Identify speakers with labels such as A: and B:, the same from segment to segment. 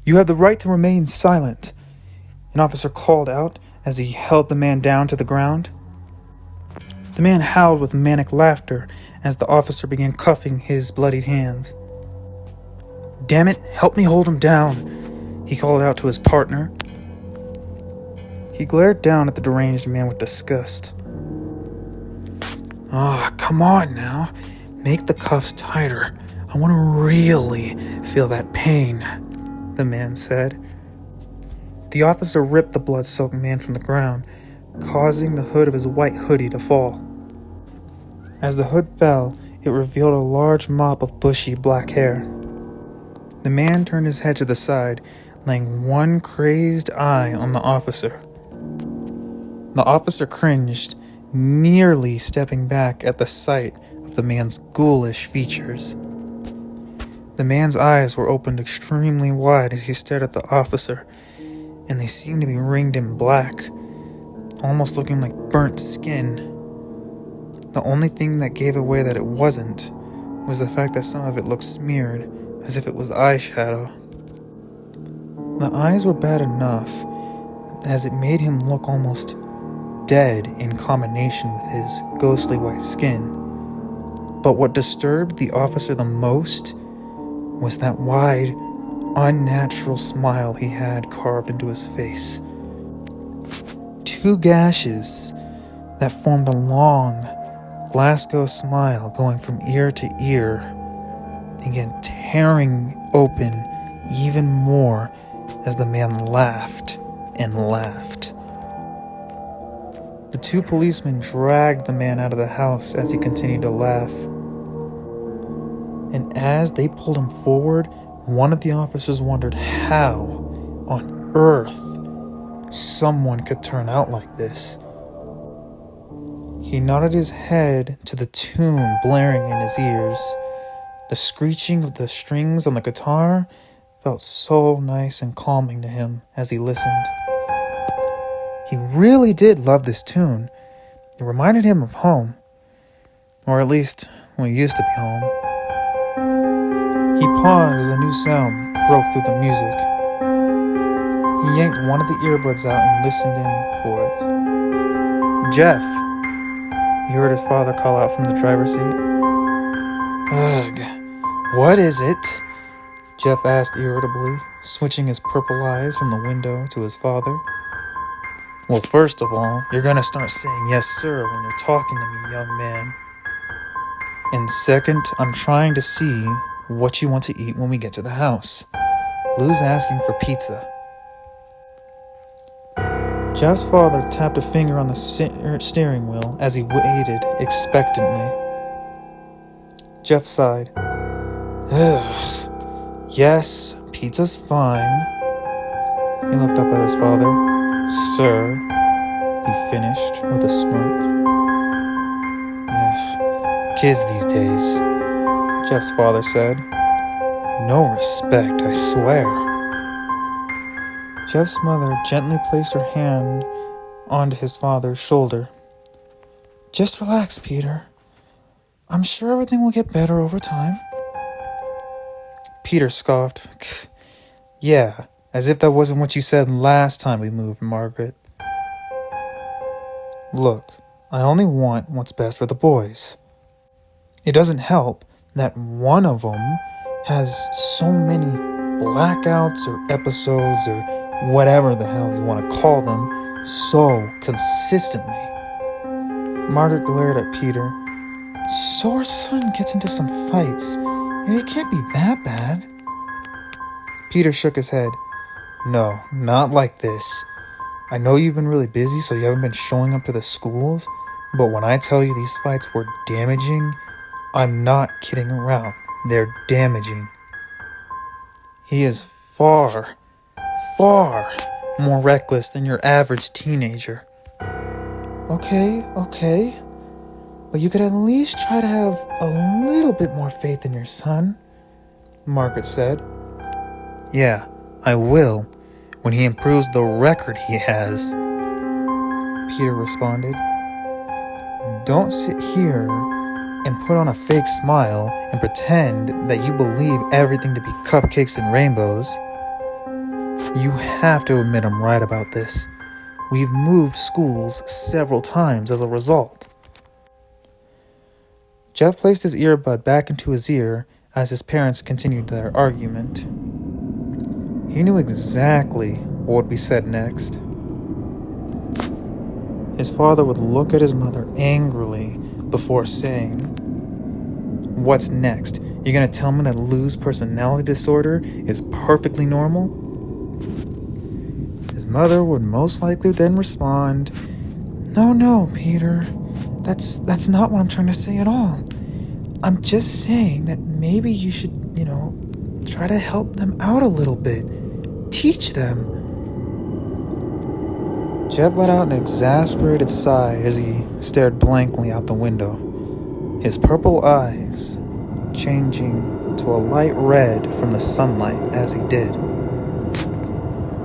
A: You have the right to remain silent," an officer called out as he held the man down to the ground. The man howled with manic laughter as the officer began cuffing his bloodied hands. "Damn it, help me hold him down," he called out to his partner. He glared down at the deranged man with disgust. Come on now. Make the cuffs tighter. I want to really feel that pain," the man said. The officer ripped the blood-soaked man from the ground, causing the hood of his white hoodie to fall. As the hood fell, it revealed a large mop of bushy black hair. The man turned his head to the side, laying one crazed eye on the officer. The officer cringed, nearly stepping back at the sight of the man's ghoulish features. The man's eyes were opened extremely wide as he stared at the officer, and they seemed to be ringed in black, almost looking like burnt skin. The only thing that gave away that it wasn't was the fact that some of it looked smeared, as if it was eyeshadow. The eyes were bad enough, as it made him look almost dead in combination with his ghostly white skin. But what disturbed the officer the most was that wide, unnatural smile he had carved into his face. 2 gashes that formed a long, Glasgow smile going from ear to ear began tearing open even more as the man laughed and laughed. The 2 policemen dragged the man out of the house as he continued to laugh. And as they pulled him forward, one of the officers wondered how on earth someone could turn out like this. He nodded his head to the tune blaring in his ears. The screeching of the strings on the guitar felt so nice and calming to him as he listened. He really did love this tune. It reminded him of home. Or at least, when he used to be home. He paused as a new sound broke through the music. He yanked one of the earbuds out and listened in for it. "Jeff," he heard his father call out from the driver's seat. "Ugh, what is it?" Jeff asked irritably, switching his purple eyes from the window to his father. "Well, first of all, you're gonna start saying yes sir when you're talking to me, young man. And second, I'm trying to see what you want to eat when we get to the house. Lou's asking for pizza." Jeff's father tapped a finger on the steering wheel as he waited expectantly. Jeff sighed. "Ugh, yes, pizza's fine." He looked up at his father. "Sir," he finished with a smirk. "Ugh, kids these days," Jeff's father said. "No respect, I swear." Jeff's mother gently placed her hand onto his father's shoulder. "Just relax, Peter. I'm sure everything will get better over time." Peter scoffed. "Yeah, as if that wasn't what you said last time we moved, Margaret." "Look, I only want what's best for the boys. It doesn't help that one of them has so many blackouts or episodes or whatever the hell you want to call them so consistently." Margaret glared at Peter. "So our son gets into some fights, and it can't be that bad." Peter shook his head. "No, not like this. I know you've been really busy, so you haven't been showing up to the schools, but when I tell you these fights were damaging, I'm not kidding around. They're damaging. He is far, far more reckless than your average teenager." Okay. But you could at least try to have a little bit more faith in your son," Margaret said. "Yeah, I will, when he improves the record he has," Peter responded. "Don't sit here and put on a fake smile and pretend that you believe everything to be cupcakes and rainbows." You have to admit I'm right about this. We've moved schools several times as a result. Jeff placed his earbud back into his ear as his parents continued their argument. He knew exactly what would be said next. His father would look at his mother angrily before saying, "What's next? You're gonna tell me that Lou's personality disorder is perfectly normal?" His mother would most likely then respond, No, Peter. That's not what I'm trying to say at all. I'm just saying that maybe you should, try to help them out a little bit. Teach them." Jeff let out an exasperated sigh as he stared blankly out the window, his purple eyes changing to a light red from the sunlight as he did.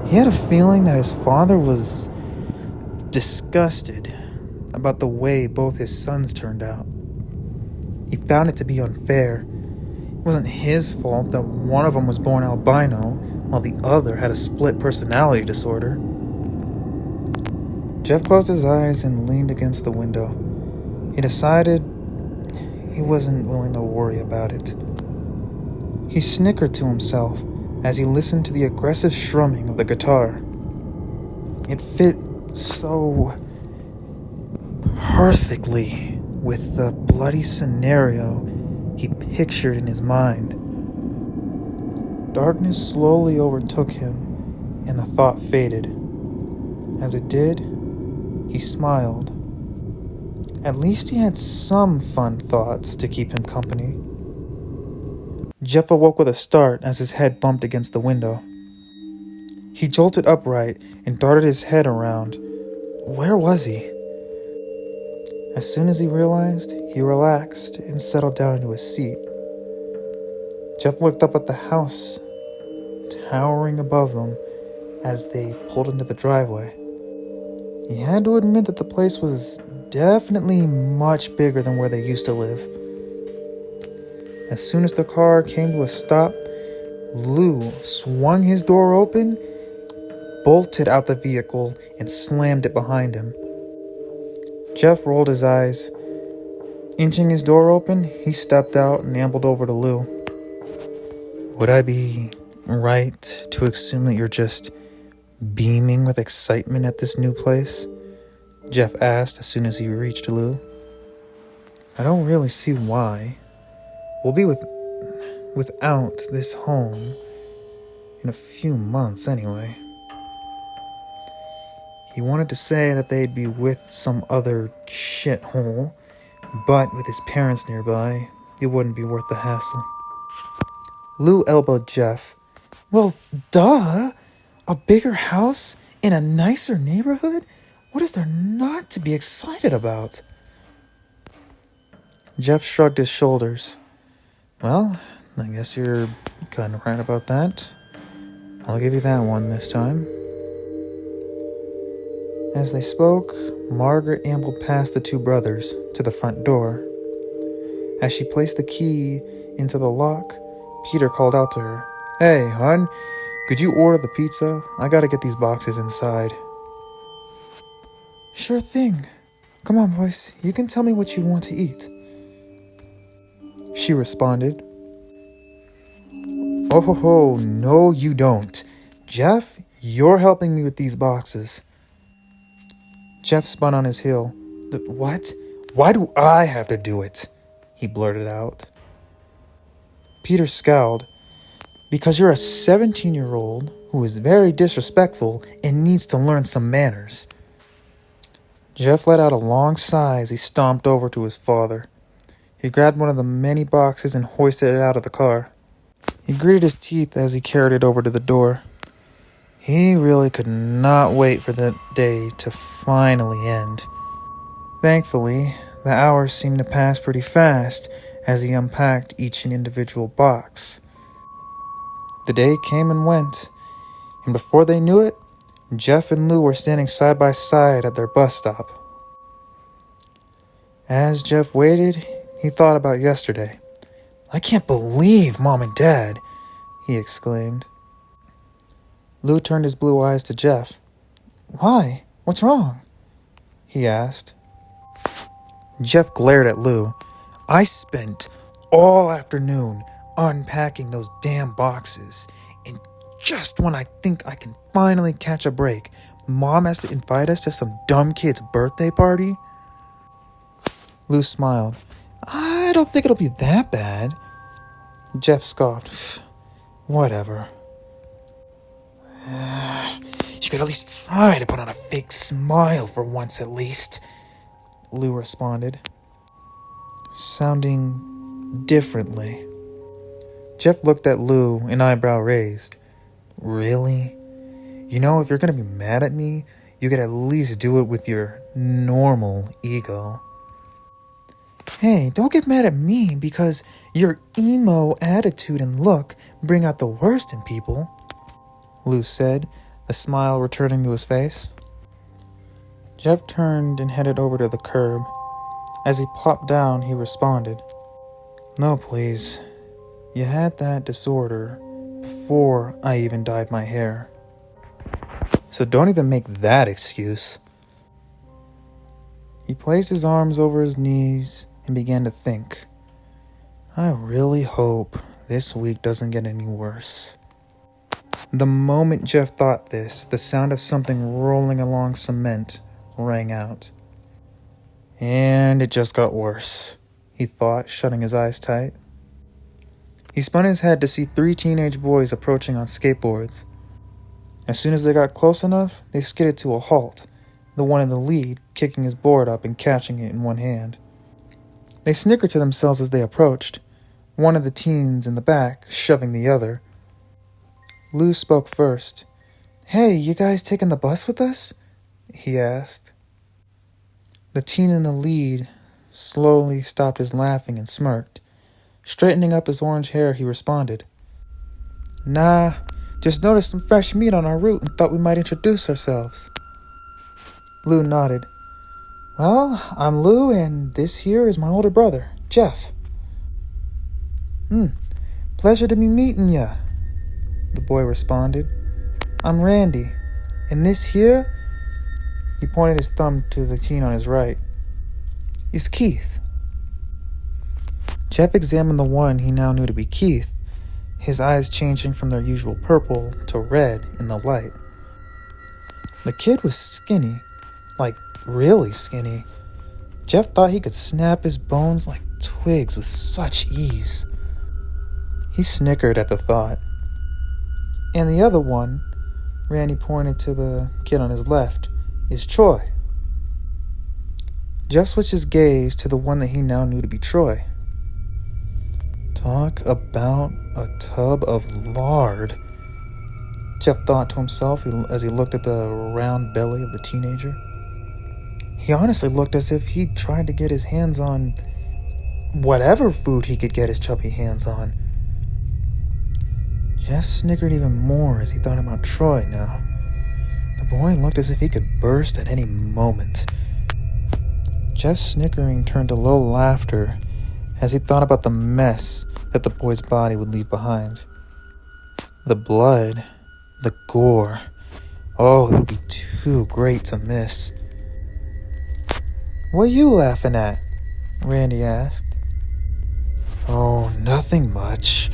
A: He had a feeling that his father was disgusted about the way both his sons turned out. He found it to be unfair. It wasn't his fault that one of them was born albino while the other had a split personality disorder. Jeff closed his eyes and leaned against the window. He decided he wasn't willing to worry about it. He snickered to himself as he listened to the aggressive strumming of the guitar. It fit so perfectly with the bloody scenario he pictured in his mind. Darkness slowly overtook him, and the thought faded. As it did, he smiled. At least he had some fun thoughts to keep him company. Jeff awoke with a start as his head bumped against the window. He jolted upright and darted his head around. Where was he? As soon as he realized, he relaxed and settled down into his seat. Jeff looked up at the house, towering above them as they pulled into the driveway. He had to admit that the place was definitely much bigger than where they used to live. As soon as the car came to a stop, Lou swung his door open, bolted out the vehicle, and slammed it behind him. Jeff rolled his eyes. Inching his door open, he stepped out and ambled over to Lou. "Would I be right to assume that you're just beaming with excitement at this new place?" Jeff asked as soon as he reached Lou. "I don't really see why. We'll be without this home in a few months anyway." He wanted to say that they'd be with some other shithole, but with his parents nearby, it wouldn't be worth the hassle. Lou elbowed Jeff. "Well, duh! A bigger house in a nicer neighborhood? What is there not to be excited about?" Jeff shrugged his shoulders. "Well, I guess you're kind of right about that. I'll give you that one this time." As they spoke, Margaret ambled past the two brothers to the front door. As she placed the key into the lock, Peter called out to her, "Hey, hon, could you order the pizza? I gotta get these boxes inside." "Sure thing. Come on, boys, you can tell me what you want to eat," she responded. "Oh ho ho, no you don't. Jeff, you're helping me with these boxes." Jeff spun on his heel. "What? Why do I have to do it?" he blurted out. Peter scowled. "Because you're a 17-year-old who is very disrespectful and needs to learn some manners." Jeff let out a long sigh as he stomped over to his father. He grabbed one of the many boxes and hoisted it out of the car. He gritted his teeth as he carried it over to the door. He really could not wait for the day to finally end. Thankfully, the hours seemed to pass pretty fast as he unpacked each individual box. The day came and went, and before they knew it, Jeff and Lou were standing side by side at their bus stop. As Jeff waited, he thought about yesterday. "I can't believe Mom and Dad," he exclaimed. Lou turned his blue eyes to Jeff. Why? What's wrong? He asked. Jeff glared at Lou. I spent all afternoon unpacking those damn boxes, and just when I think I can finally catch a break, Mom has to invite us to some dumb kid's birthday party? Lou smiled. I don't think it'll be that bad. Jeff scoffed. Whatever. You could at least try to put on a fake smile for once at least, Lou responded, sounding differently. Jeff looked at Lou, an eyebrow raised. Really? You know, if you're going to be mad at me, you could at least do it with your normal ego. Hey, don't get mad at me because your emo attitude and look bring out the worst in people, Lou said, a smile returning to his face. Jeff turned and headed over to the curb. As he plopped down, he responded, No, please. You had that disorder before I even dyed my hair. So don't even make that excuse. He placed his arms over his knees and began to think. I really hope this week doesn't get any worse. The moment Jeff thought this, the sound of something rolling along cement rang out. And it just got worse, he thought, shutting his eyes tight. He spun his head to see 3 teenage boys approaching on skateboards. As soon as they got close enough, they skidded to a halt, the one in the lead kicking his board up and catching it in one hand. They snickered to themselves as they approached, one of the teens in the back shoving the other. Lou spoke first. Hey, you guys taking the bus with us? He asked. The teen in the lead slowly stopped his laughing and smirked. Straightening up his orange hair, he responded, Nah, just noticed some fresh meat on our route and thought we might introduce ourselves. Lou nodded. Well, I'm Lou, and this here is my older brother, Jeff. Pleasure to be meeting ya, the boy responded. I'm Randy, and this here, he pointed his thumb to the teen on his right, is Keith. Jeff examined the one he now knew to be Keith, his eyes changing from their usual purple to red in the light. The kid was skinny, like really skinny. Jeff thought he could snap his bones like twigs with such ease. He snickered at the thought. And the other one, Randy pointed to the kid on his left, is Troy. Jeff switched his gaze to the one that he now knew to be Troy. Talk about a tub of lard, Jeff thought to himself as he looked at the round belly of the teenager. He honestly looked as if he'd tried to get his hands on whatever food he could get his chubby hands on. Jeff snickered even more as he thought about Troy now. The boy looked as if he could burst at any moment. Jeff's snickering turned to low laughter as he thought about the mess that the boy's body would leave behind. The blood, the gore. Oh, it would be too great to miss. What are you laughing at? Randy asked. Oh, nothing much,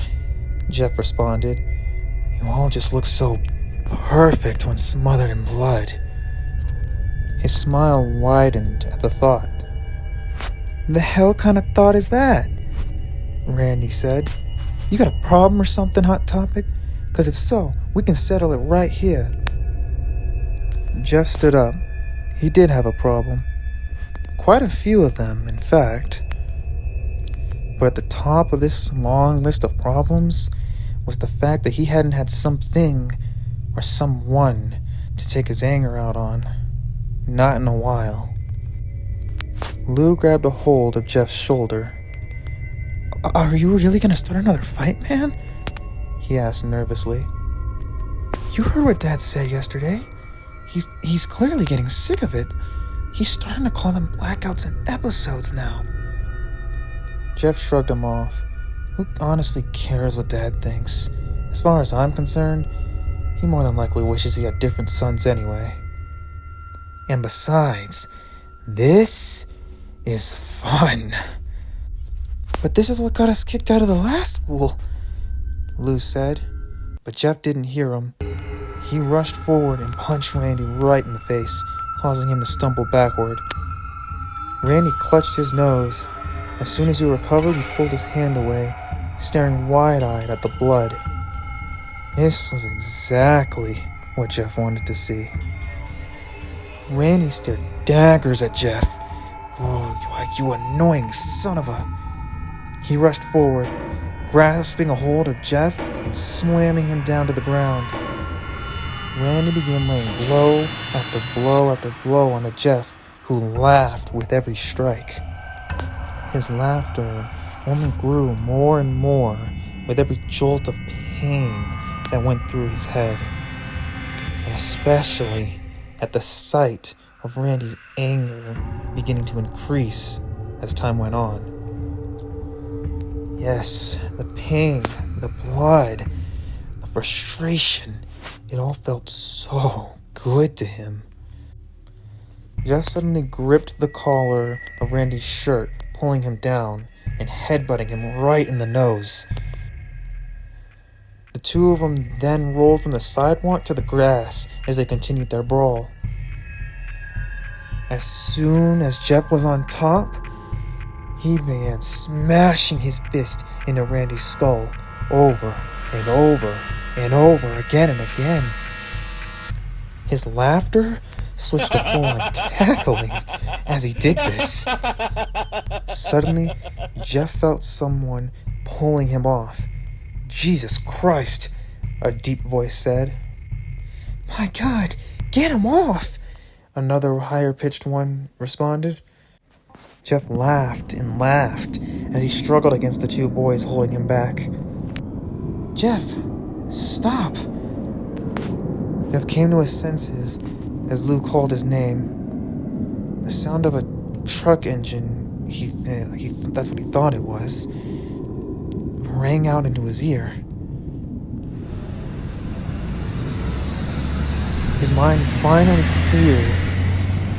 A: Jeff responded. You all just look so perfect when smothered in blood. His smile widened at the thought. The hell kind of thought is that? Randy said. You got a problem or something, Hot Topic? Because if so, we can settle it right here. Jeff stood up. He did have a problem. Quite a few of them, in fact. But at the top of this long list of problems was the fact that he hadn't had something or someone to take his anger out on. Not in a while. Lou grabbed a hold of Jeff's shoulder. Are you really gonna start another fight, man? He asked nervously. You heard what Dad said yesterday. He's clearly getting sick of it. He's starting to call them blackouts and episodes now. Jeff shrugged him off. Who honestly cares what Dad thinks? As far as I'm concerned, He more than likely wishes he had different sons anyway. And besides, this is fun. But this is what got us kicked out of the last school, Lou said. But Jeff didn't hear him. He rushed forward and punched Randy right in the face, causing him to stumble backward. Randy clutched his nose. As soon as he recovered, he pulled his hand away, staring wide-eyed at the blood. This was exactly what Jeff wanted to see. Randy stared daggers at Jeff. "Oh, you annoying son of a..." He rushed forward, grasping a hold of Jeff and slamming him down to the ground. Randy began laying blow after blow after blow onto Jeff, who laughed with every strike. His laughter only grew more and more with every jolt of pain that went through his head, and especially at the sight of Randy's anger beginning to increase as time went on. Yes, the pain, the blood, the frustration, it all felt so good to him. Jeff suddenly gripped the collar of Randy's shirt, pulling him down and headbutting him right in the nose. The two of them then rolled from the sidewalk to the grass as they continued their brawl. As soon as Jeff was on top, he began smashing his fist into Randy's skull over and over and over again and again. His laughter switched to full-on cackling as he did this. Suddenly, Jeff felt someone pulling him off. "Jesus Christ," a deep voice said. "My God, get him off," another higher-pitched one responded. Jeff laughed and laughed as he struggled against the two boys holding him back. "Jeff, stop." Jeff came to his senses as Lou called his name. The sound of a truck engine, that's what he thought it was, rang out into his ear. His mind finally cleared,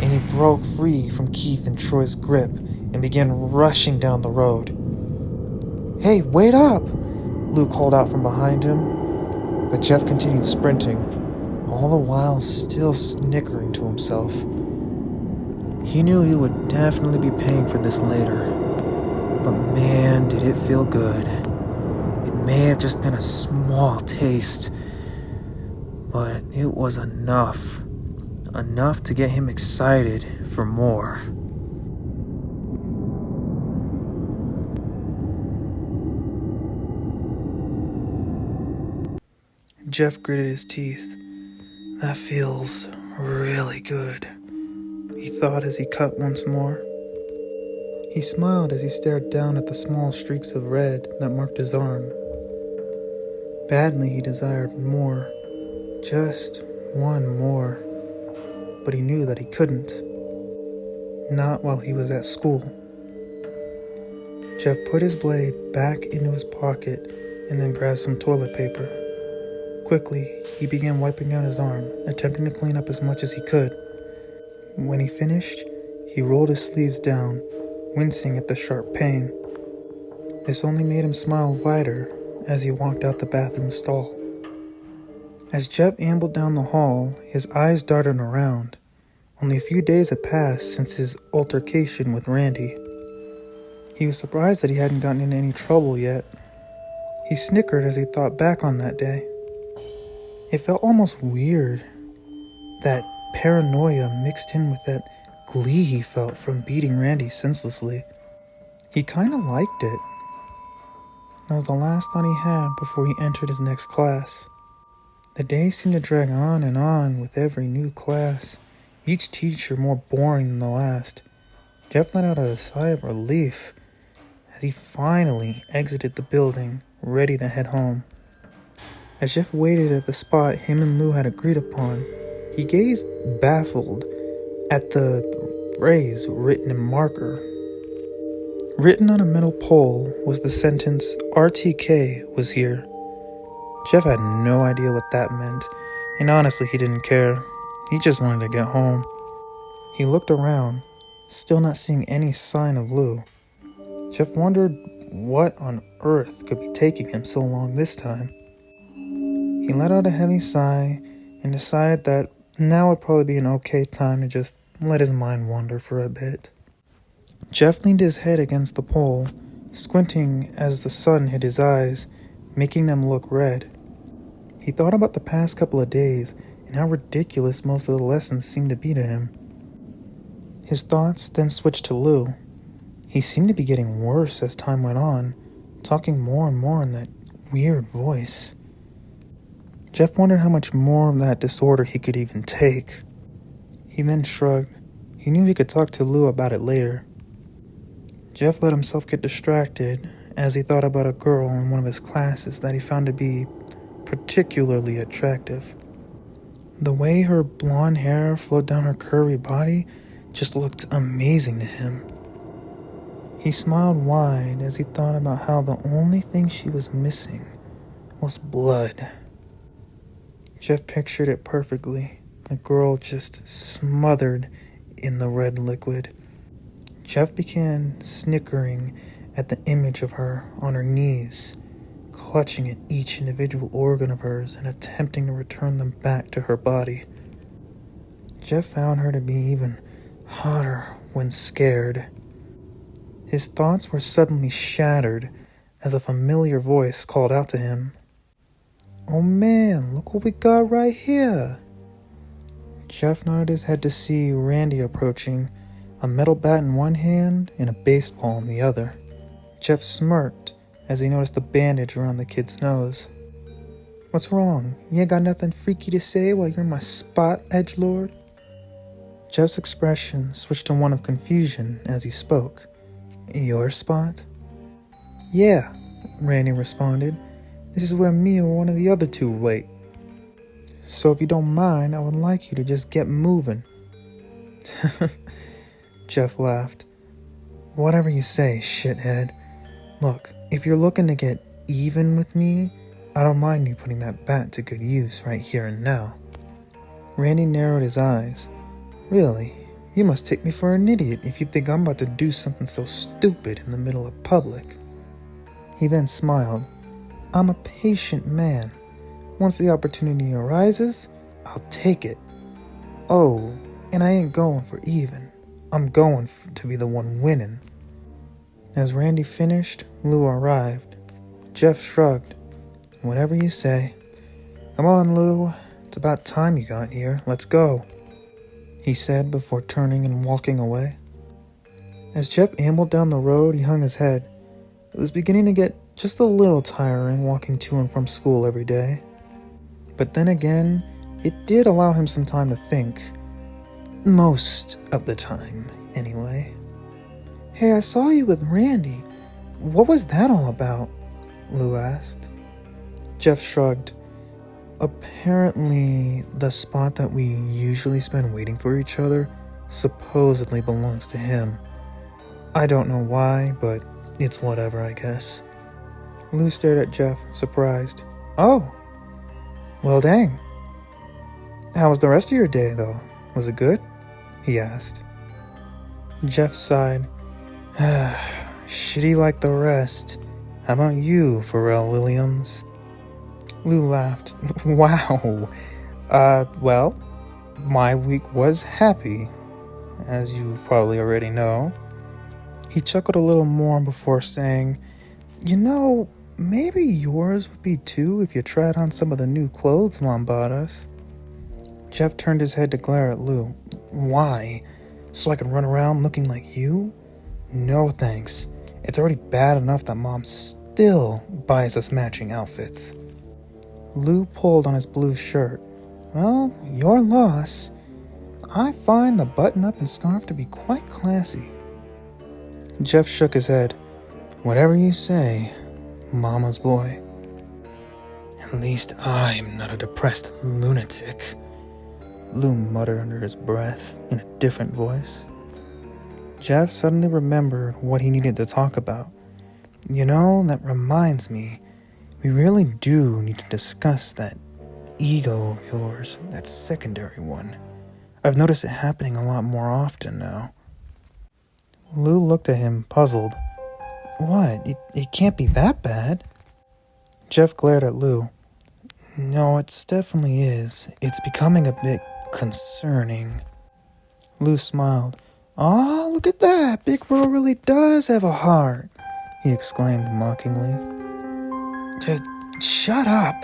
A: and he broke free from Keith and Troy's grip and began rushing down the road. "Hey, wait up!" Lou called out from behind him, but Jeff continued sprinting, all the while still snickering to himself. He knew he would definitely be paying for this later, but man, did it feel good. It may have just been a small taste, but it was enough to get him excited for more. Jeff gritted his teeth. "That feels really good," he thought as he cut once more. He smiled as he stared down at the small streaks of red that marked his arm. Badly he desired more, just one more, but he knew that he couldn't. Not while he was at school. Jeff put his blade back into his pocket and then grabbed some toilet paper. Quickly, he began wiping down his arm, attempting to clean up as much as he could. When he finished, he rolled his sleeves down, wincing at the sharp pain. This only made him smile wider as he walked out the bathroom stall. As Jeff ambled down the hall, his eyes darted around. Only a few days had passed since his altercation with Randy. He was surprised that he hadn't gotten into any trouble yet. He snickered as he thought back on that day. It felt almost weird, that paranoia mixed in with that glee he felt from beating Randy senselessly. He kinda liked it. That was the last thought he had before he entered his next class. The days seemed to drag on with every new class, each teacher more boring than the last. Jeff let out a sigh of relief as he finally exited the building, ready to head home. As Jeff waited at the spot him and Lou had agreed upon, he gazed baffled at the phrase written in marker. Written on a metal pole was the sentence, "RTK was here." Jeff had no idea what that meant, and honestly he didn't care. He just wanted to get home. He looked around, still not seeing any sign of Lou. Jeff wondered what on earth could be taking him so long this time. He let out a heavy sigh and decided that now would probably be an okay time to just let his mind wander for a bit. Jeff leaned his head against the pole, squinting as the sun hit his eyes, making them look red. He thought about the past couple of days and how ridiculous most of the lessons seemed to be to him. His thoughts then switched to Lou. He seemed to be getting worse as time went on, talking more and more in that weird voice. Jeff wondered how much more of that disorder he could even take. He then shrugged. He knew he could talk to Lou about it later. Jeff let himself get distracted as he thought about a girl in one of his classes that he found to be particularly attractive. The way her blonde hair flowed down her curvy body just looked amazing to him. He smiled wide as he thought about how the only thing she was missing was blood. Jeff pictured it perfectly, the girl just smothered in the red liquid. Jeff began snickering at the image of her on her knees, clutching at each individual organ of hers and attempting to return them back to her body. Jeff found her to be even hotter when scared. His thoughts were suddenly shattered as a familiar voice called out to him. "Oh man, look what we got right here." Jeff nodded his head to see Randy approaching, a metal bat in one hand and a baseball in the other. Jeff smirked as he noticed the bandage around the kid's nose. "What's wrong? You ain't got nothing freaky to say while you're in my spot, edgelord?" Jeff's expression switched to one of confusion as he spoke. "Your spot?" "Yeah," Randy responded. "This is where me or one of the other two wait. So if you don't mind, I would like you to just get moving." Jeff laughed. "Whatever you say, shithead. Look, if you're looking to get even with me, I don't mind you putting that bat to good use right here and now." Randy narrowed his eyes. "Really? You must take me for an idiot if you think I'm about to do something so stupid in the middle of public." He then smiled. "I'm a patient man. Once the opportunity arises, I'll take it. Oh, and I ain't going for even. I'm going to be the one winning." As Randy finished, Lou arrived. Jeff shrugged. "Whatever you say." "Come on, Lou. It's about time you got here. Let's go," he said before turning and walking away. As Jeff ambled down the road, he hung his head. It was beginning to get just a little tiring walking to and from school every day. But then again, it did allow him some time to think. Most of the time, anyway. "Hey, I saw you with Randy. What was that all about?" Lou asked. Jeff shrugged. "Apparently, the spot that we usually spend waiting for each other supposedly belongs to him. I don't know why, but it's whatever, I guess." Lou stared at Jeff, surprised. "Oh, well dang. How was the rest of your day, though? Was it good?" he asked. Jeff sighed. "Shitty like the rest. How about you, Pharrell Williams?" Lou laughed. "Wow. Well, my week was happy, as you probably already know." He chuckled a little more before saying, "You know, maybe yours would be too if you tried on some of the new clothes Mom bought us." Jeff turned his head to glare at Lou. "Why? So I can run around looking like you? No thanks. It's already bad enough that Mom still buys us matching outfits." Lou pulled on his blue shirt. "Well, your loss. I find the button-up and scarf to be quite classy." Jeff shook his head. "Whatever you say, Mama's boy." "At least I'm not a depressed lunatic," Lou muttered under his breath in a different voice. Jeff suddenly remembered what he needed to talk about. "You know, that reminds me. We really do need to discuss that ego of yours, that secondary one. I've noticed it happening a lot more often now. Lou looked at him, puzzled. What? It can't be that bad. Jeff glared at Lou. No, it definitely is. It's becoming a bit concerning. Lou smiled. Aw, look at that! Big Bro really does have a heart, he exclaimed mockingly. Just shut up,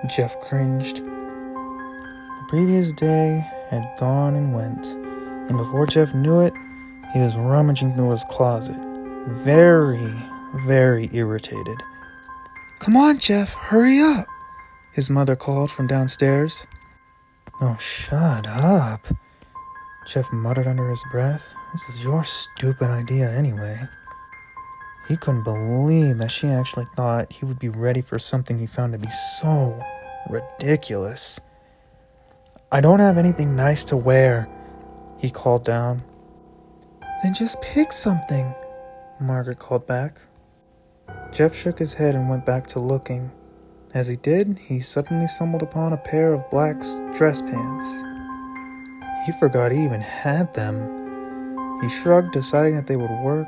A: Jeff cringed. The previous day had gone and went, and before Jeff knew it, he was rummaging through his closet, very, very irritated. Come on, Jeff, hurry up, his mother called from downstairs. Oh, shut up, Jeff muttered under his breath. This is your stupid idea anyway. He couldn't believe that she actually thought he would be ready for something he found to be so ridiculous. I don't have anything nice to wear, he called down. Then just pick something, Margaret called back. Jeff shook his head and went back to looking. As he did, he suddenly stumbled upon a pair of black dress pants. He forgot he even had them. He shrugged, deciding that they would work.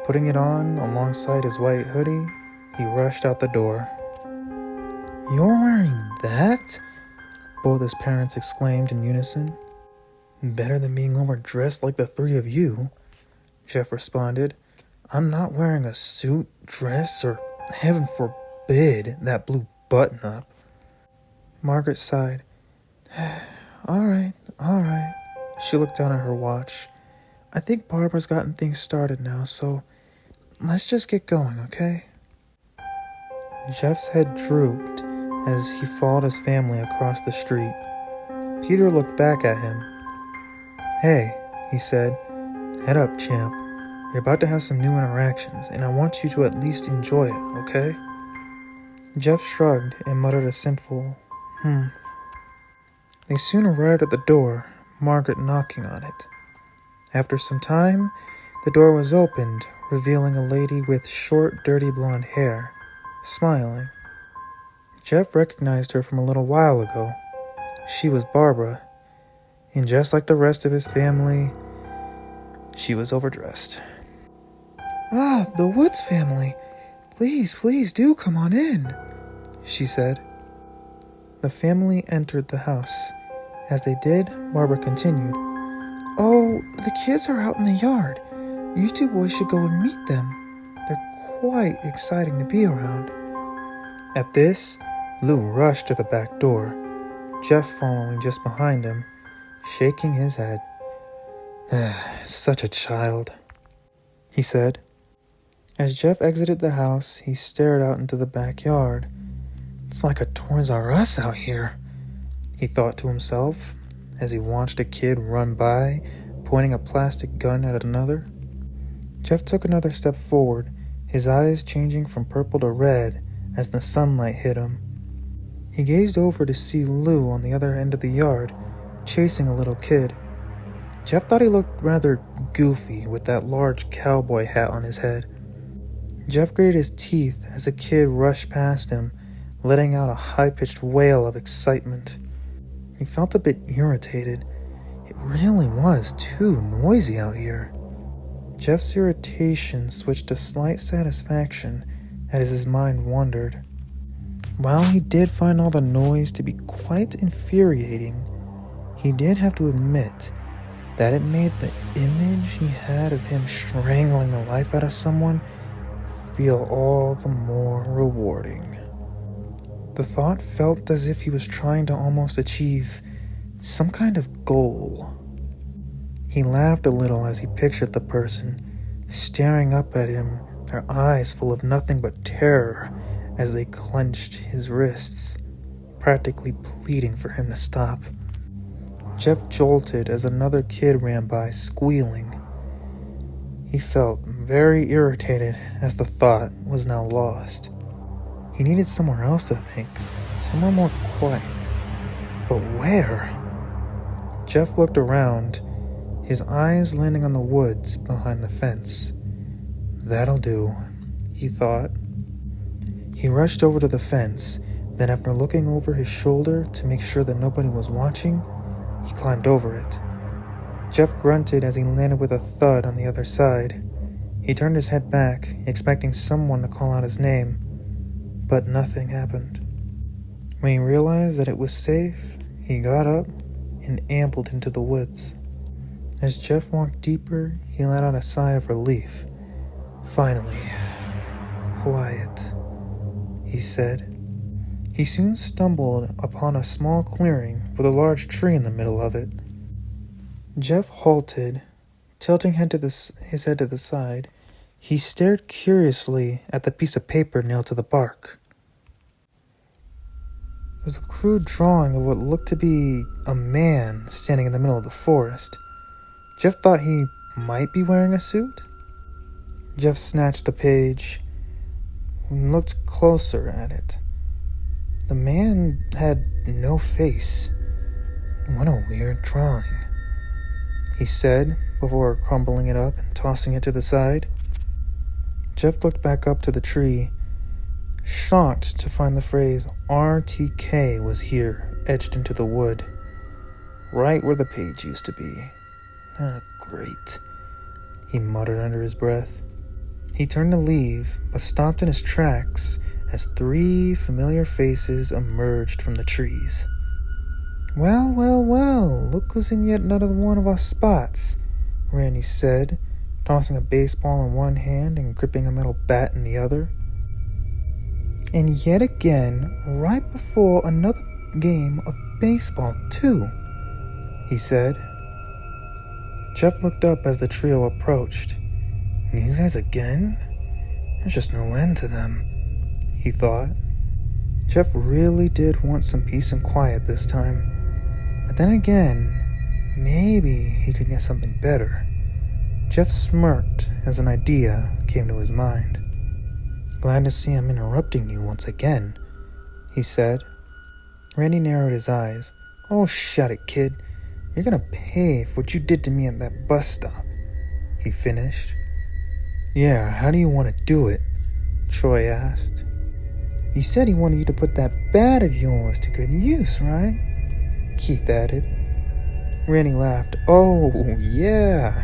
A: Putting it on alongside his white hoodie, he rushed out the door. You're wearing that? Both his parents exclaimed in unison. Better than being overdressed like the three of you, Jeff responded. I'm not wearing a suit, dress, or, heaven forbid, that blue button-up. Margaret sighed. All right. She looked down at her watch. I think Barbara's gotten things started now, so let's just get going, okay? Jeff's head drooped as he followed his family across the street. Peter looked back at him. Hey, he said, head up, champ. You're about to have some new interactions, and I want you to at least enjoy it, okay? Jeff shrugged and muttered a sinful, They soon arrived at the door, Margaret knocking on it. After some time, the door was opened, revealing a lady with short, dirty blonde hair, smiling. Jeff recognized her from a little while ago. She was Barbara, and just like the rest of his family, she was overdressed. Ah, the Woods family. Please do come on in, she said. The family entered the house. As they did, Barbara continued. Oh, the kids are out in the yard. You two boys should go and meet them. They're quite exciting to be around. At this, Lou rushed to the back door, Jeff following just behind him, shaking his head. Such a child, he said. As Jeff exited the house, he stared out into the backyard. It's like a Toys R Us out here, he thought to himself as he watched a kid run by, pointing a plastic gun at another. Jeff took another step forward, his eyes changing from purple to red as the sunlight hit him. He gazed over to see Lou on the other end of the yard, chasing a little kid. Jeff thought he looked rather goofy with that large cowboy hat on his head. Jeff gritted his teeth as a kid rushed past him, letting out a high-pitched wail of excitement. He felt a bit irritated. It really was too noisy out here. Jeff's irritation switched to slight satisfaction as his mind wandered. While he did find all the noise to be quite infuriating, he did have to admit that it made the image he had of him strangling the life out of someone feel all the more rewarding. The thought felt as if he was trying to almost achieve some kind of goal. He laughed a little as he pictured the person staring up at him, their eyes full of nothing but terror as they clenched his wrists, practically pleading for him to stop. Jeff jolted as another kid ran by, squealing. He felt very irritated as the thought was now lost. He needed somewhere else to think, somewhere more quiet. But where? Jeff looked around, his eyes landing on the woods behind the fence. That'll do, he thought. He rushed over to the fence, then after looking over his shoulder to make sure that nobody was watching, he climbed over it. Jeff grunted as he landed with a thud on the other side. He turned his head back, expecting someone to call out his name, but nothing happened. When he realized that it was safe, he got up and ambled into the woods. As Jeff walked deeper, he let out a sigh of relief. Finally, quiet, he said. He soon stumbled upon a small clearing with a large tree in the middle of it. Jeff halted, tilting his head to the side. He stared curiously at the piece of paper nailed to the bark. It was a crude drawing of what looked to be a man standing in the middle of the forest. Jeff thought he might be wearing a suit. Jeff snatched the page and looked closer at it. The man had no face. What a weird drawing, he said before crumbling it up and tossing it to the side. Jeff looked back up to the tree, shocked to find the phrase RTK was here, etched into the wood, right where the page used to be. Ah, great, he muttered under his breath. He turned to leave, but stopped in his tracks as 3 familiar faces emerged from the trees. Well, look who's in yet another one of our spots, Randy said, tossing a baseball in one hand and gripping a metal bat in the other. And yet again, right before another game of baseball, too, he said. Jeff looked up as the trio approached. These guys again? There's just no end to them, he thought. Jeff really did want some peace and quiet this time. But then again, maybe he could get something better. Jeff smirked as an idea came to his mind. Glad to see I'm interrupting you once again, he said. Randy narrowed his eyes. Oh, shut it, kid. You're gonna pay for what you did to me at that bus stop, he finished. Yeah, how do you want to do it? Troy asked. You said he wanted you to put that bat of yours to good use, right? Keith added. Randy laughed. Oh, yeah,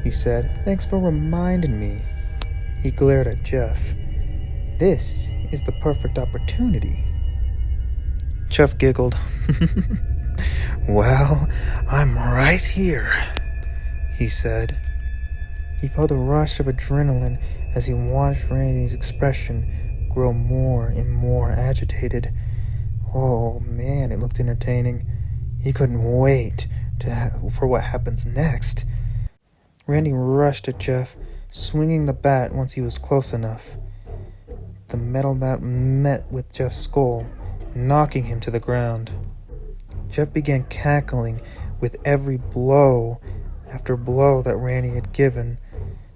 A: he said. Thanks for reminding me. He glared at Jeff. This is the perfect opportunity. Jeff giggled. Well, I'm right here, he said. He felt a rush of adrenaline as he watched Randy's expression grow more and more agitated. Oh man, it looked entertaining. He couldn't wait for what happens next. Randy rushed at Jeff, swinging the bat once he was close enough. The metal bat met with Jeff's skull, knocking him to the ground. Jeff began cackling with every blow after blow that Randy had given.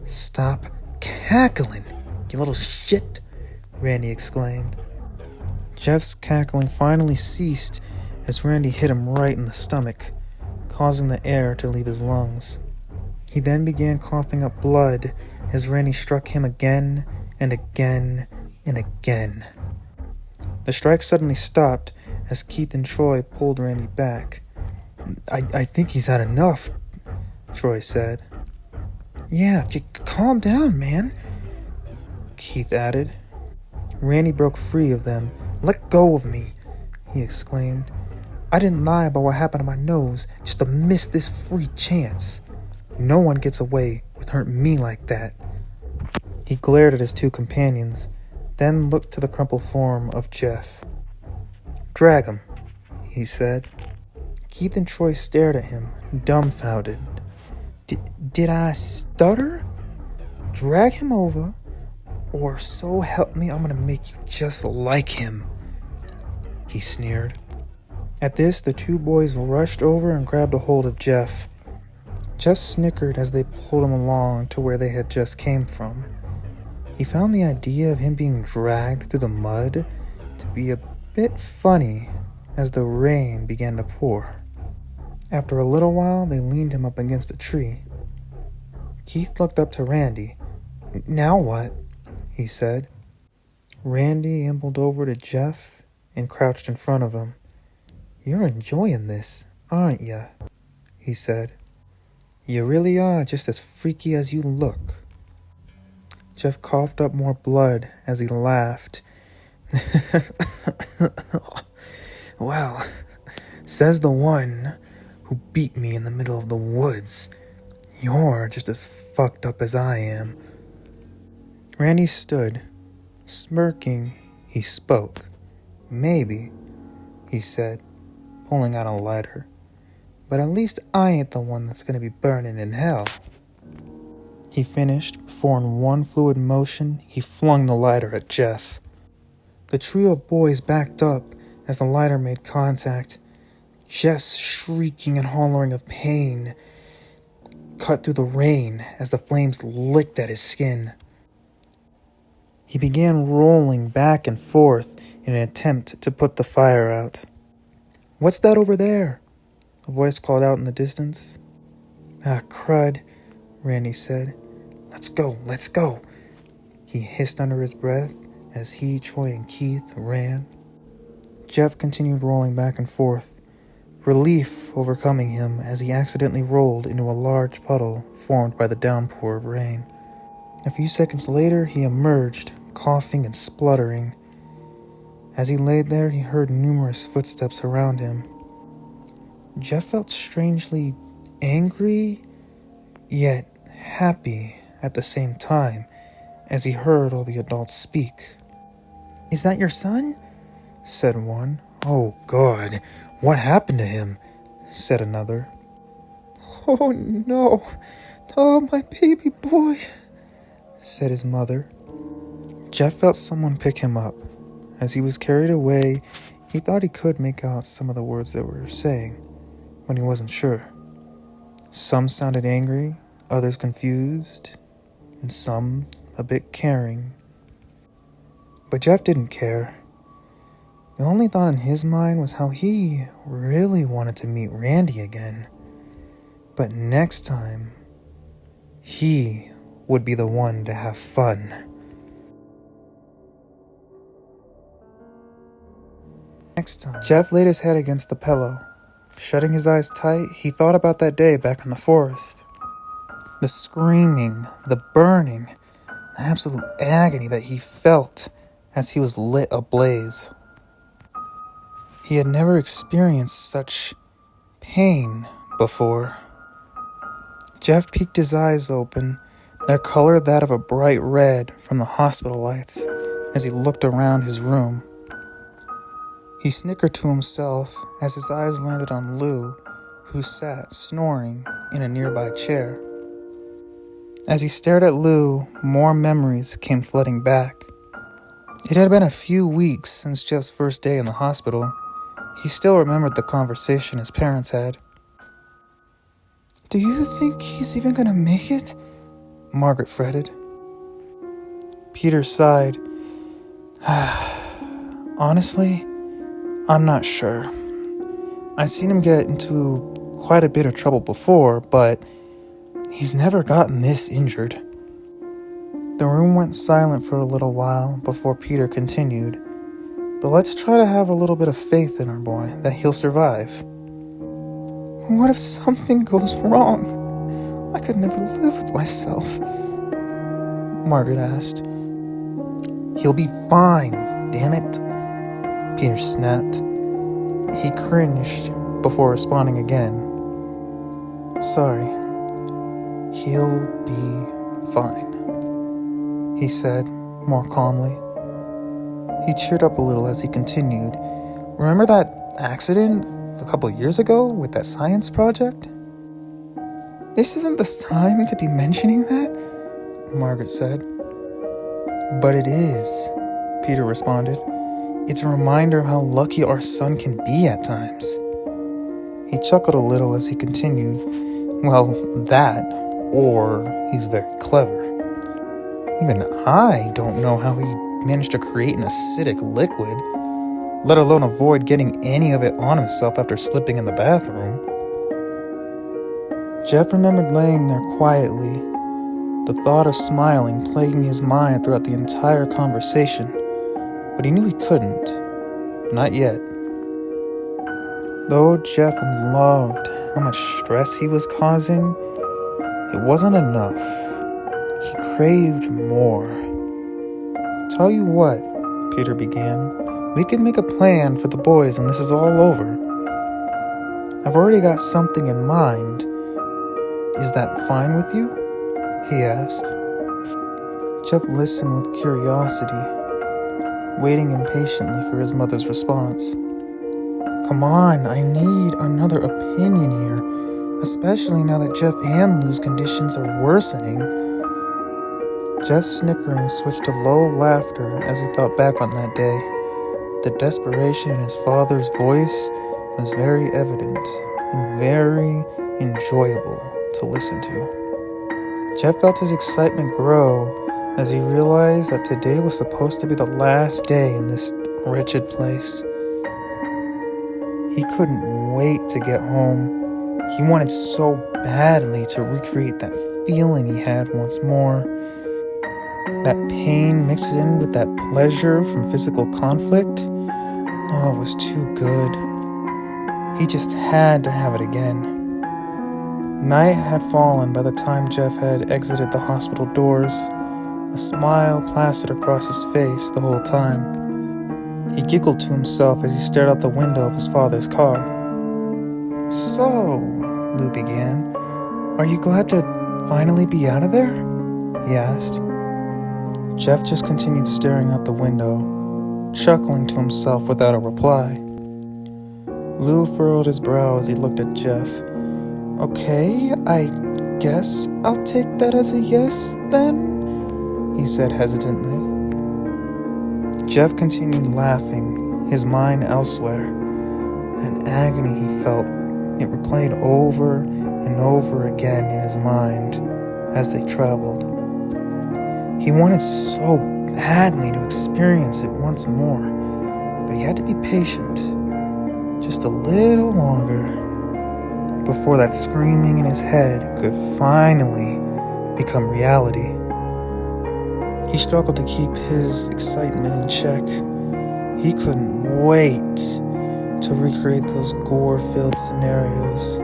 A: Stop cackling, you little shit, Randy exclaimed. Jeff's cackling finally ceased as Randy hit him right in the stomach, causing the air to leave his lungs. He then began coughing up blood as Randy struck him again and again and again. The strike suddenly stopped as Keith and Troy pulled Randy back. I think he's had enough, Troy said. Yeah, calm down, man, Keith added. Randy broke free of them. Let go of me, he exclaimed. I didn't lie about what happened to my nose just to miss this free chance. No one gets away with hurting me like that. He glared at his 2 companions, then looked to the crumpled form of Jeff. Drag him, he said. Keith and Troy stared at him, dumbfounded. Did I stutter? Drag him over, or so help me, I'm gonna make you just like him, he sneered. At this, the 2 boys rushed over and grabbed a hold of Jeff. Jeff snickered as they pulled him along to where they had just came from. He found the idea of him being dragged through the mud to be a bit funny as the rain began to pour. After a little while, they leaned him up against a tree. Keith looked up to Randy. Now what? He said. Randy ambled over to Jeff and crouched in front of him. "You're enjoying this, aren't you?" he said. "You really are just as freaky as you look." Jeff coughed up more blood as he laughed. "Well, says the one who beat me in the middle of the woods. You're just as fucked up as I am." Randy stood. Smirking, he spoke. "Maybe," he said, pulling out a lighter. "But at least I ain't the one that's gonna be burning in hell." He finished before in one fluid motion he flung the lighter at Jeff. The trio of boys backed up as the lighter made contact. Jeff's shrieking and hollering of pain cut through the rain as the flames licked at his skin. He began rolling back and forth in an attempt to put the fire out. "What's that over there?" a voice called out in the distance. "Ah, crud," Randy said. Let's go," he hissed under his breath as he, Troy, and Keith ran. Jeff continued rolling back and forth, relief overcoming him as he accidentally rolled into a large puddle formed by the downpour of rain. A few seconds later, he emerged, coughing and spluttering. As he laid there, he heard numerous footsteps around him. Jeff felt strangely angry, yet happy at the same time as he heard all the adults speak. "Is that your son?" said one. "Oh, God, what happened to him?" said another. "Oh, no. Oh, my baby boy," said his mother. Jeff felt someone pick him up. As he was carried away, he thought he could make out some of the words they were saying, but he wasn't sure. Some sounded angry, others confused, and some a bit caring. But Jeff didn't care. The only thought in his mind was how he really wanted to meet Randy again. But next time, he would be the one to have fun. Jeff laid his head against the pillow. Shutting his eyes tight, he thought about that day back in the forest. The screaming, the burning, the absolute agony that he felt as he was lit ablaze. He had never experienced such pain before. Jeff peeked his eyes open, their color that of a bright red from the hospital lights, as he looked around his room. He snickered to himself as his eyes landed on Lou, who sat snoring in a nearby chair. As he stared at Lou, more memories came flooding back. It had been a few weeks since Jeff's first day in the hospital. He still remembered the conversation his parents had. "Do you think he's even gonna make it?" Margaret fretted. Peter sighed. "Honestly, I'm not sure. I've seen him get into quite a bit of trouble before, but he's never gotten this injured." The room went silent for a little while before Peter continued. "But let's try to have a little bit of faith in our boy that he'll survive." "What if something goes wrong? I could never live with myself," Margaret asked. "He'll be fine, damn it," Peter snapped. He cringed before responding again. "Sorry. He'll be fine," he said more calmly. He cheered up a little as he continued. "Remember that accident a couple of years ago with that science project?" "This isn't the time to be mentioning that," Margaret said. "But it is," Peter responded. "It's a reminder of how lucky our son can be at times." He chuckled a little as he continued. "Well, that, or he's very clever. Even I don't know how he managed to create an acidic liquid, let alone avoid getting any of it on himself after slipping in the bathroom." Jeff remembered laying there quietly, the thought of smiling plaguing his mind throughout the entire conversation. but he knew he couldn't. Not yet. Though Jeff loved how much stress he was causing, it wasn't enough. He craved more. "Tell you what," Peter began, "we can make a plan for the boys when this is all over. I've already got something in mind. Is that fine with you?" he asked. Jeff listened with curiosity, waiting impatiently for his mother's response. "Come on, I need another opinion here, especially now that Jeff and Lou's conditions are worsening." Jeff's snickering switched to low laughter as he thought back on that day. The desperation in his father's voice was very evident and very enjoyable to listen to. Jeff felt his excitement grow as he realized that today was supposed to be the last day in this wretched place. He couldn't wait to get home. He wanted so badly to recreate that feeling he had once more. That pain mixed in with that pleasure from physical conflict. Oh, it was too good. He just had to have it again. Night had fallen by the time Jeff had exited the hospital doors, a smile plastered across his face the whole time. He giggled to himself as he stared out the window of his father's car. "So," Lou began, "are you glad to finally be out of there?" he asked. Jeff just continued staring out the window, chuckling to himself without a reply. Lou furrowed his brow as he looked at Jeff. "Okay, I guess I'll take that as a yes, then," he said hesitantly. Jeff continued laughing, his mind elsewhere. An agony he felt, it replayed over and over again in his mind as they traveled. He wanted so badly to experience it once more, but he had to be patient, just a little longer, before that screaming in his head could finally become reality. He struggled to keep his excitement in check. He couldn't wait to recreate those gore-filled scenarios,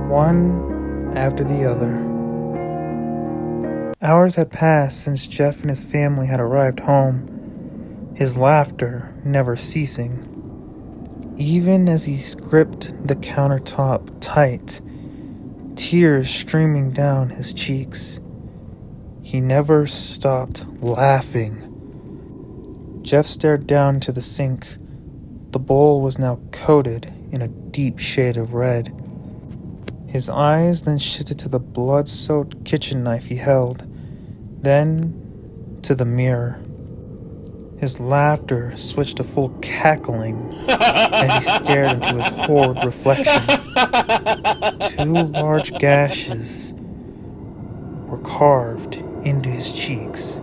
A: one after the other. Hours had passed since Jeff and his family had arrived home, his laughter never ceasing. Even as he gripped the countertop tight, tears streaming down his cheeks, he never stopped laughing. Jeff stared down into the sink. The bowl was now coated in a deep shade of red. His eyes then shifted to the blood-soaked kitchen knife he held, then to the mirror. His laughter switched to full cackling as he stared into his horrid reflection. 2 large gashes were carved into his cheeks,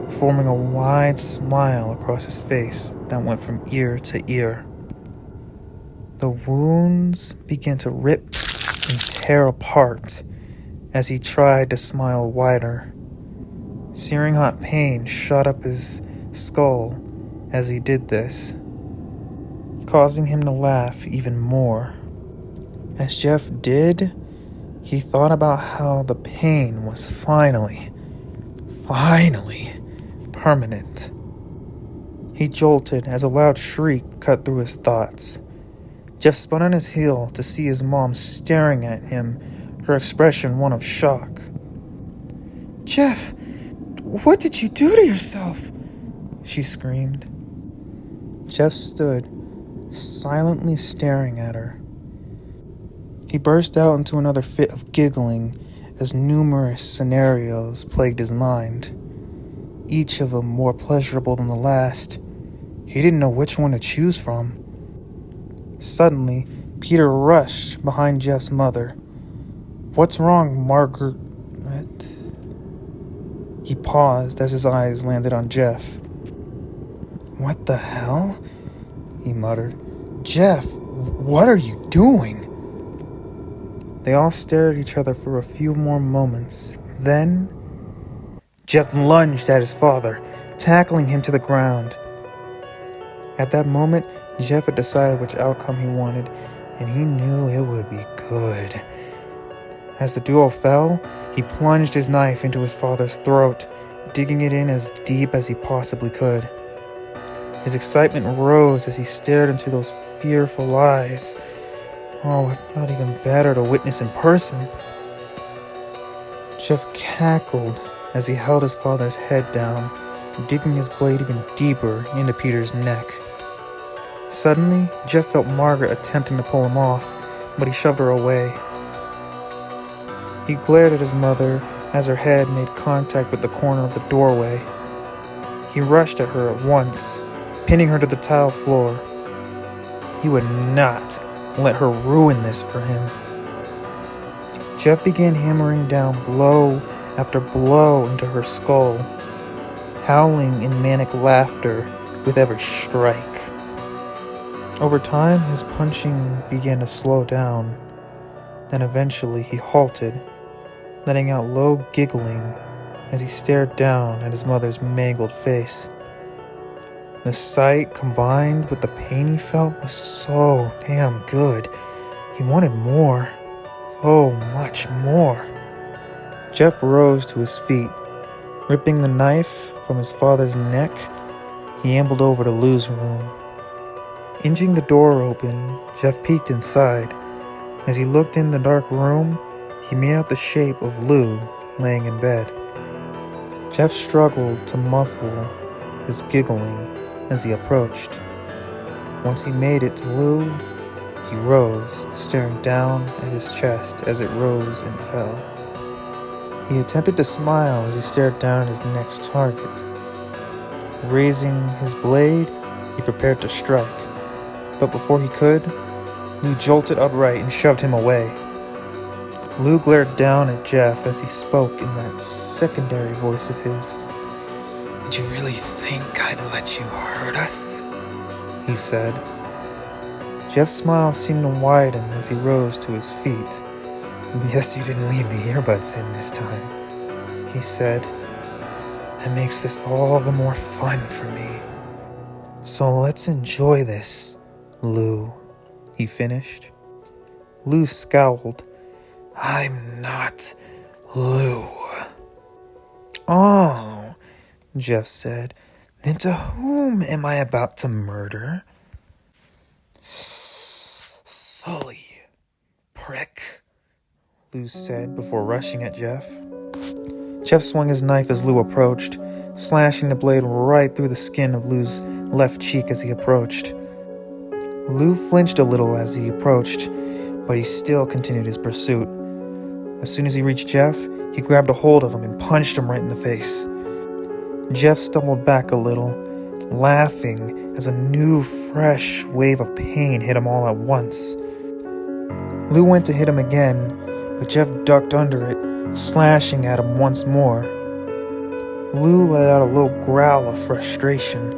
A: forming a wide smile across his face that went from ear to ear. The wounds began to rip and tear apart as he tried to smile wider. Searing hot pain shot up his skull as he did this, causing him to laugh even more. As Jeff did, he thought about how the pain was finally permanent. He jolted as a loud shriek cut through his thoughts. Jeff spun on his heel to see his mom staring at him, her expression one of shock. "Jeff, what did you do to yourself?" she screamed. Jeff stood, silently staring at her. He burst out into another fit of giggling as numerous scenarios plagued his mind, each of them more pleasurable than the last. He didn't know which one to choose from. Suddenly, Peter rushed behind Jeff's mother. "What's wrong, Margaret?" He paused as his eyes landed on Jeff. "What the hell?" he muttered. "Jeff, what are you doing?" They all stared at each other for a few more moments. Then, Jeff lunged at his father, tackling him to the ground. At that moment, Jeff had decided which outcome he wanted, and he knew it would be good. As the duo fell, he plunged his knife into his father's throat, digging it in as deep as he possibly could. His excitement rose as he stared into those fearful eyes. Oh, it felt even better to witness in person. Jeff cackled as he held his father's head down, digging his blade even deeper into Peter's neck. Suddenly, Jeff felt Margaret attempting to pull him off, but he shoved her away. He glared at his mother as her head made contact with the corner of the doorway. He rushed at her at once, pinning her to the tile floor. He would not let her ruin this for him. Jeff began hammering down blow after blow into her skull, howling in manic laughter with every strike. Over time, his punching began to slow down. Then eventually he halted, letting out low giggling as he stared down at his mother's mangled face. The sight, combined with the pain he felt, was so damn good. He wanted more. So much more. Jeff rose to his feet. Ripping the knife from his father's neck, he ambled over to Lou's room. Inching the door open, Jeff peeked inside. As he looked in the dark room, he made out the shape of Lou laying in bed. Jeff struggled to muffle his giggling as he approached. Once he made it to Lou, he rose, staring down at his chest as it rose and fell. He attempted to smile as he stared down at his next target. Raising his blade, he prepared to strike. But before he could, Lou jolted upright and shoved him away. Lou glared down at Jeff as he spoke in that secondary voice of his. "Did you really think I'd let you hurt us?" he said. Jeff's smile seemed to widen as he rose to his feet. "Guess you didn't leave the earbuds in this time," he said. "That makes this all the more fun for me. So let's enjoy this, Lou," he finished. Lou scowled. "I'm not Lou." "Oh," Jeff said. "Then to whom am I about to murder?" "Sully, prick," Lou said before rushing at Jeff. Jeff swung his knife as Lou approached, slashing the blade right through the skin of Lou's left cheek as he approached. Lou flinched a little as he approached, but he still continued his pursuit. As soon as he reached Jeff, he grabbed a hold of him and punched him right in the face. Jeff stumbled back a little, laughing as a new, fresh wave of pain hit him all at once. Lou went to hit him again, but Jeff ducked under it, slashing at him once more. Lou let out a low growl of frustration.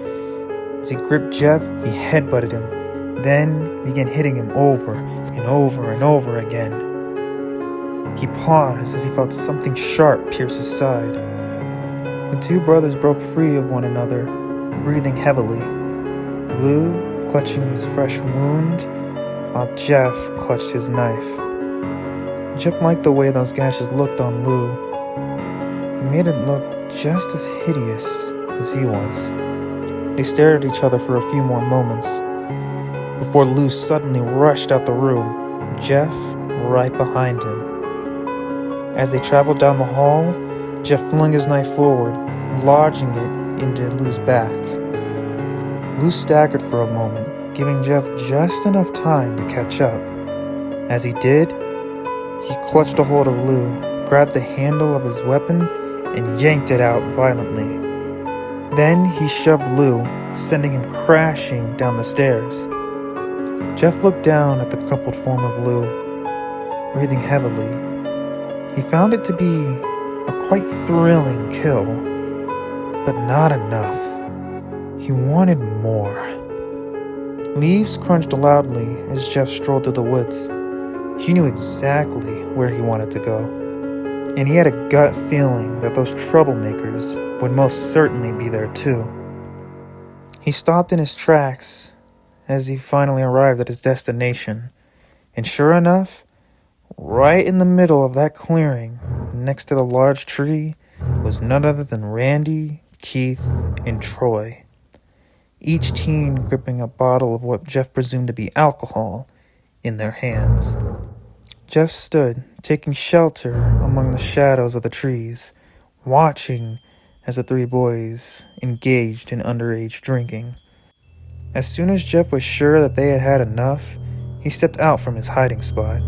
A: As he gripped Jeff, he headbutted him, then began hitting him over and over and over again. He paused as he felt something sharp pierce his side. The two brothers broke free of one another, breathing heavily. Lou clutching his fresh wound, while Jeff clutched his knife. Jeff liked the way those gashes looked on Lou. He made it look just as hideous as he was. They stared at each other for a few more moments, before Lou suddenly rushed out the room, Jeff right behind him. As they traveled down the hall, Jeff flung his knife forward, lodging it into Lou's back. Lou staggered for a moment, giving Jeff just enough time to catch up. As he did, he clutched a hold of Lou, grabbed the handle of his weapon, and yanked it out violently. Then he shoved Lou, sending him crashing down the stairs. Jeff looked down at the crumpled form of Lou, breathing heavily. He found it to be a quite thrilling kill, but not enough. He wanted more. Leaves crunched loudly as Jeff strolled through the woods. He knew exactly where he wanted to go, and he had a gut feeling that those troublemakers would most certainly be there too. He stopped in his tracks as he finally arrived at his destination, and sure enough, right in the middle of that clearing, next to the large tree, was none other than Randy, Keith, and Troy, each teen gripping a bottle of what Jeff presumed to be alcohol in their hands. Jeff stood, taking shelter among the shadows of the trees, watching as the three boys engaged in underage drinking. As soon as Jeff was sure that they had had enough, he stepped out from his hiding spot.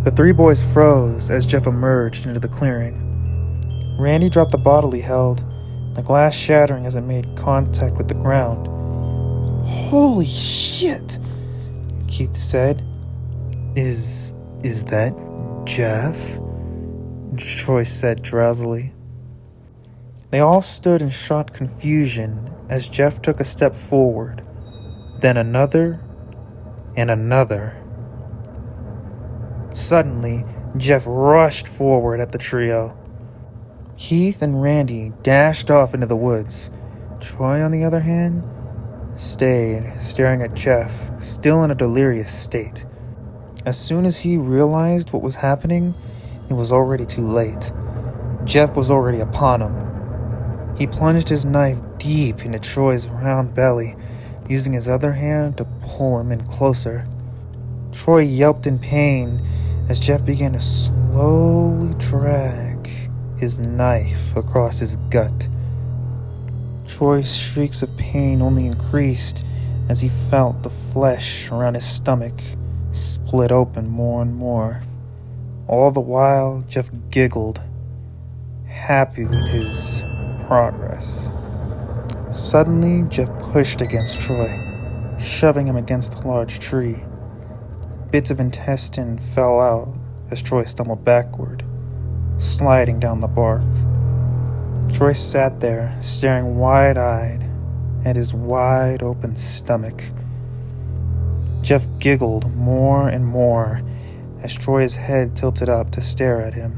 A: The three boys froze as Jeff emerged into the clearing. Randy dropped the bottle he held, the glass shattering as it made contact with the ground. "Holy shit," Keith said. Is that Jeff?" Troy said drowsily. They all stood in shocked confusion as Jeff took a step forward, then another, and another. Suddenly, Jeff rushed forward at the trio. Keith and Randy dashed off into the woods. Troy, on the other hand, stayed staring at Jeff, still in a delirious state. As soon as he realized what was happening, it was already too late. Jeff was already upon him. He plunged his knife deep into Troy's round belly, using his other hand to pull him in closer. Troy yelped in pain as Jeff began to slowly drag his knife across his gut. Troy's shrieks of pain only increased as he felt the flesh around his stomach split open more and more. All the while, Jeff giggled, happy with his progress. Suddenly, Jeff pushed against Troy, shoving him against a large tree. Bits of intestine fell out as Troy stumbled backward, sliding down the bark. Troy sat there, staring wide-eyed at his wide-open stomach. Jeff giggled more and more as Troy's head tilted up to stare at him.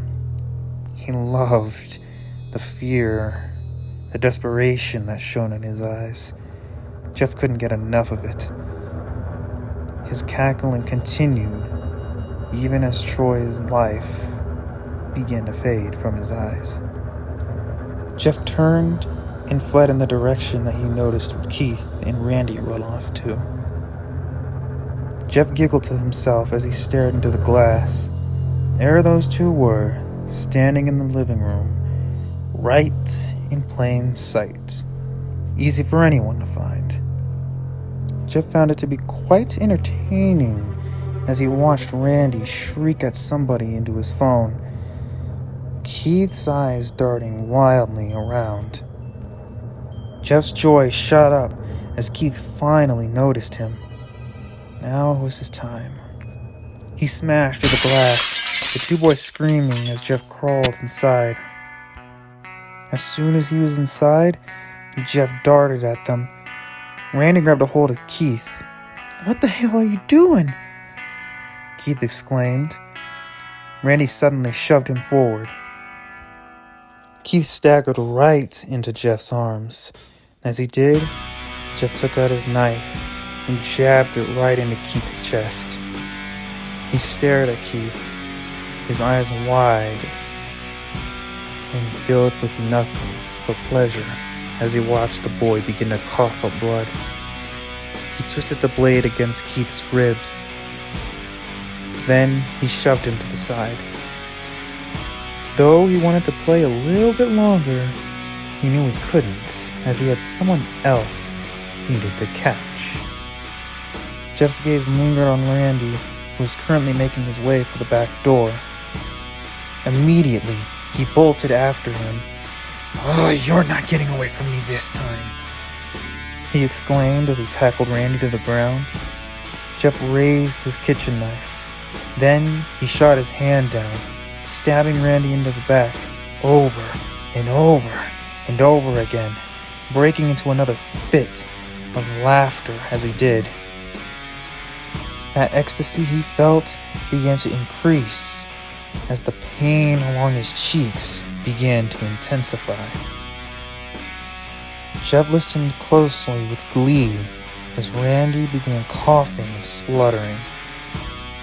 A: He loved the fear, the desperation that shone in his eyes. Jeff couldn't get enough of it. His cackling continued, even as Troy's life began to fade from his eyes. Jeff turned and fled in the direction that he noticed Keith and Randy run off to. Jeff giggled to himself as he stared into the glass. There those two were, standing in the living room, right in plain sight. Easy for anyone to find. Jeff found it to be quite entertaining as he watched Randy shriek at somebody into his phone, Keith's eyes darting wildly around. Jeff's joy shot up as Keith finally noticed him. Now was his time. He smashed through the glass, the two boys screaming as Jeff crawled inside. As soon as he was inside, Jeff darted at them. Randy grabbed a hold of Keith. "What the hell are you doing?" Keith exclaimed. Randy suddenly shoved him forward. Keith staggered right into Jeff's arms. As he did, Jeff took out his knife and jabbed it right into Keith's chest. He stared at Keith, his eyes wide and filled with nothing but pleasure as he watched the boy begin to cough up blood. He twisted the blade against Keith's ribs. Then he shoved him to the side. Though he wanted to play a little bit longer, he knew he couldn't, as he had someone else he needed to catch. Jeff's gaze lingered on Randy, who was currently making his way for the back door. Immediately, he bolted after him. "Oh, you're not getting away from me this time," he exclaimed as he tackled Randy to the ground. Jeff raised his kitchen knife. Then he shot his hand down, stabbing Randy into the back, over and over and over again, breaking into another fit of laughter as he did. That ecstasy he felt began to increase as the pain along his cheeks began to intensify. Jeff listened closely with glee as Randy began coughing and spluttering.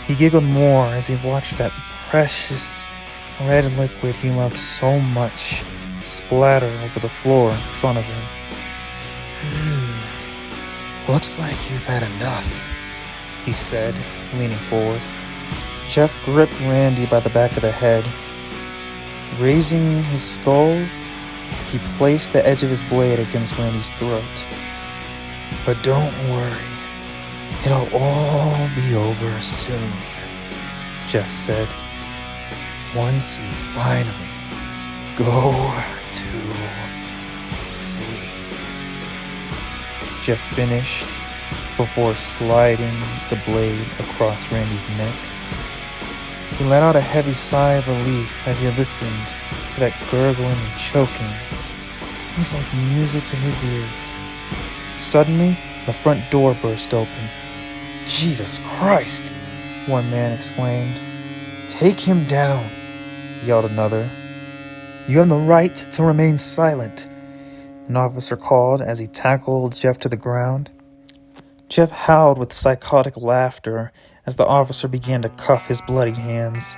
A: He giggled more as he watched that precious red liquid he loved so much splatter over the floor in front of him.
B: Looks like you've had enough,
A: he said, leaning forward. Jeff gripped Randy by the back of the head. Raising his skull, he placed the edge of his blade against Randy's throat.
B: But don't worry, it'll all be over soon,
A: Jeff said.
B: Once you finally go to sleep.
A: Jeff finished before sliding the blade across Randy's neck. He let out a heavy sigh of relief as he listened to that gurgling and choking. It was like music to his ears. Suddenly, the front door burst open.
B: Jesus Christ!
A: One man exclaimed.
B: Take him down,
A: yelled another. You have the right to remain silent, an officer called as he tackled Jeff to the ground. Jeff howled with psychotic laughter as the officer began to cuff his bloodied hands.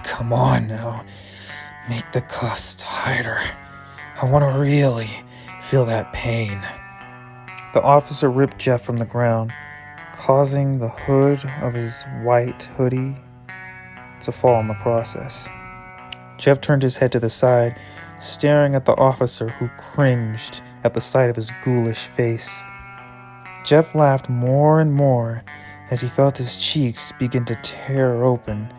B: Come on now. Make the cuffs tighter. I want to really feel that pain.
A: The officer ripped Jeff from the ground, causing the hood of his white hoodie to fall in the process. Jeff turned his head to the side, staring at the officer who cringed at the sight of his ghoulish face. Jeff laughed more and more as he felt his cheeks begin to tear open,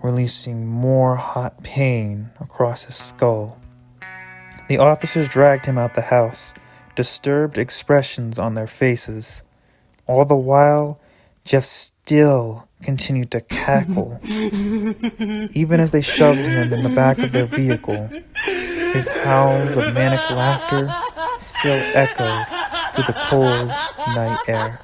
A: releasing more hot pain across his skull. The officers dragged him out the house, disturbed expressions on their faces. All the while, Jeff still continued to cackle. Even as they shoved him in the back of their vehicle, his howls of manic laughter still echoed through the cold night air.